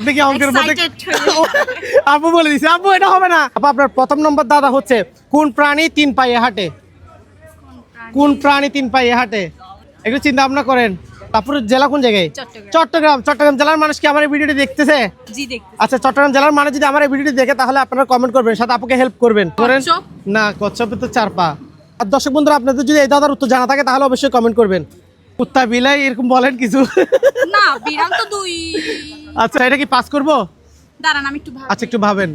আপনি কি অঙ্কের মধ্যে আপু বলে দিছে আপু এটা হবে না। আপু আপনার প্রথম নম্বর দাদা হচ্ছে কোন প্রাণী 3 পায়ে হাঁটে? কোন প্রাণী 3 পায়ে হাঁটে? একটু চিন্তা ভাবনা করেন। তারপর জেলা কোন জায়গায়? চট্টগ্রাম জেলার মানুষ কি আমার এই ভিডিওটি দেখতেছে? জি দেখতেছি। আচ্ছা, চট্টগ্রাম জেলার মানুষ যদি আমার এই ভিডিওটি দেখে তাহলে আপনারা কমেন্ট করবেন, সাথে আপুকে হেল্প করবেন। করেন না, কচ্ছপে তো 4 পা। আর দর্শক বন্ধুরা আপনাদের যদি এই দাদার উত্তর জানা থাকে তাহলে অবশ্যই কমেন্ট করবেন। কুত্তা বিলাই এরকম বলেন কিছু। না, বিড়াল তো 2। আচ্ছা, এটা কি পাস করব? দাঁড়ান আমি একটু ভাবি। আচ্ছা, একটু ভাবেন।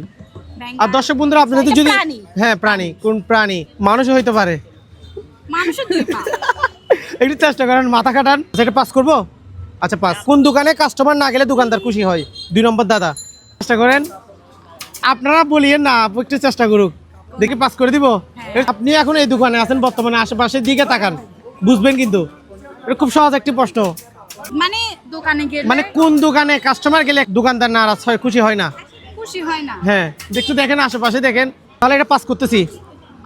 আর দর্শক বন্ধুরা আপনাদের যদি প্রাণী। হ্যাঁ প্রাণী, কোন প্রাণী? মানুষও হইতে পারে। মানুষের 2 পা। একটু চেষ্টা করেন, মাথা কাটান। এটা পাস করব? আচ্ছা পাস। কোন দোকানে কাস্টমার না গেলে দোকানদার খুশি হয়? 2 নম্বর দাদা। চেষ্টা করেন, আপনারা বলিয়েন না, আপু একটু চেষ্টা করুক, দেখি পাস করে দিব। আপনি এখন এই দোকানে আছেন বর্তমানে, আশেপাশের দিকে তাকান, বুঝবেন কিন্তু। এটা খুব সহজ একটি প্রশ্ন। মানে দোকানে গেলে মানে কোন দোকানে কাস্টমার গেলে দোকানদার নারাজ হয়, খুশি হয় না? খুশি হয় না। হ্যাঁ, একটু দেখেন আশেপাশে দেখেন, তাহলে এটা পাস করতেছি।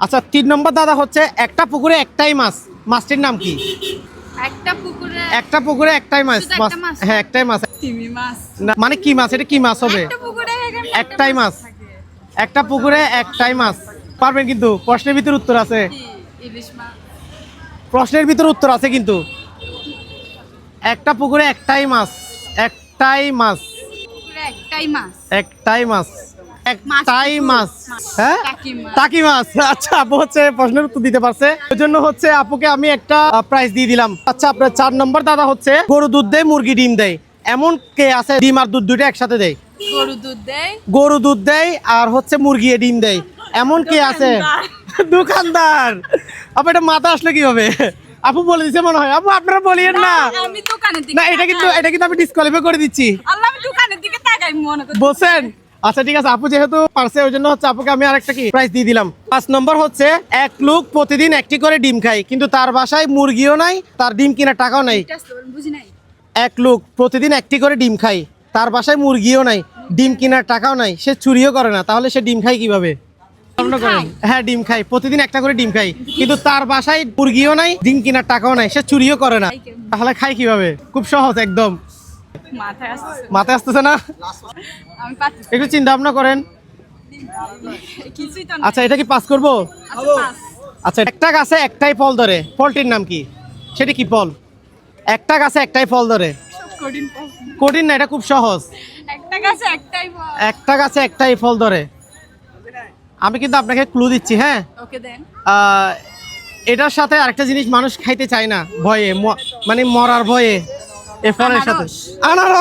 আচ্ছা, 3 নম্বর দাদা হচ্ছে একটা পুকুরে একটাই মাছ, মাছটির নাম কি? একটা পুকুরে একটাই মাছ। শুধু একটা মাছ? হ্যাঁ, একটাই মাছ। তিমি মাছ। না, মানে কি মাছ? এটা কি মাছ হবে? একটা পুকুরে একটাই মাছ। একটা পুকুরে একটাই মাছ। পারবেন কিন্তু, প্রশ্নের ভিতর উত্তর আছে। ইলিশ মাছ। প্রশ্নের ভিতর উত্তর আছে কিন্তু। একটা পুকুরে একটাই মাছ, একটাই মাছ, পুকুরে একটাই মাছ। একটাই মাছ, একটাই মাছ। হ্যাঁ, টাকি মাছ। টাকি মাছ। আচ্ছা, আপু হচ্ছে প্রশ্নের উত্তর দিতে পারছে, ওই জন্য হচ্ছে আপুকে আমি একটা প্রাইজ দিয়ে দিলাম। আচ্ছা, আপনার 4 নম্বর দাদা হচ্ছে গরু দুধ দেয়, মুরগি ডিম দেয়, এমন কে আছে ডিম আর দুধ দুইটা একসাথে দেয়? গরু দুধ দেয়। গরু দুধ দেয় আর হচ্ছে মুরগি ডিম দেয়, এমন কে আছে? দোকানদার। আপু এটা মাথা আসলে কি হবে? আপু বলে দিছে মনে হয়। আপু আপনারা বলিয়েন না। আমি দোকানের দিকে না, এটা কিন্তু আমি ডিসকোয়ালিফাই করে দিচ্ছি। আল্লাহ, আমি দোকানের দিকে তাকাই মনে করি। বলছেন? আচ্ছা ঠিক আছে, আপু যেহেতু পারছে ওই জন্য হচ্ছে আপুকে আমি আরেকটা কি প্রাইজ দিয়ে দিলাম। 5 নম্বর হচ্ছে এক লোক প্রতিদিন একটি করে ডিম খায়, কিন্তু তার বাসায় মুরগিও নাই, তার ডিম কেনার টাকাও নাই। বুঝি নাই। এক লোক প্রতিদিন একটি করে ডিম খায়, তার বাসায় মুরগিও নাই, ডিম কেনার টাকাও নাই, সে চুরিও করে না, তাহলে সে ডিম খায় কিভাবে? হ্যাঁ, ডিম খায়, প্রতিদিন একটা করে ডিম খায়, কিন্তু তার বাসায় মুরগিও নাই, ডিম কেনার টাকাও নাই, সে চুরিও করে না, তাহলে খায় কিভাবে? খুব সহজ একদম। মাথায় আসতেছে না? আমি পাচ্ছি। একটু চিন্তা ভাবনা করেন। কিছুই তো না। আচ্ছা, এটা কি পাস করব? আচ্ছা, একটা গাছে একটাই ফল ধরে, ফলটির নাম কি? সেটি কি ফল? একটা গাছে একটাই ফল ধরে। কঠিন প্রশ্ন। কঠিন না, এটা খুব সহজ। একটা গাছে একটাই ফল। একটা গাছে একটাই ফল ধরে। আমি কিন্তু আপনাকে ক্লু দিচ্ছি, হ্যাঁ। ওকে দেন। এটার সাথে আরেকটা জিনিস মানুষ খাইতে চায় না, ভয়ে, মানে মরার ভয়ে। এ ফলের সাথে আনারস।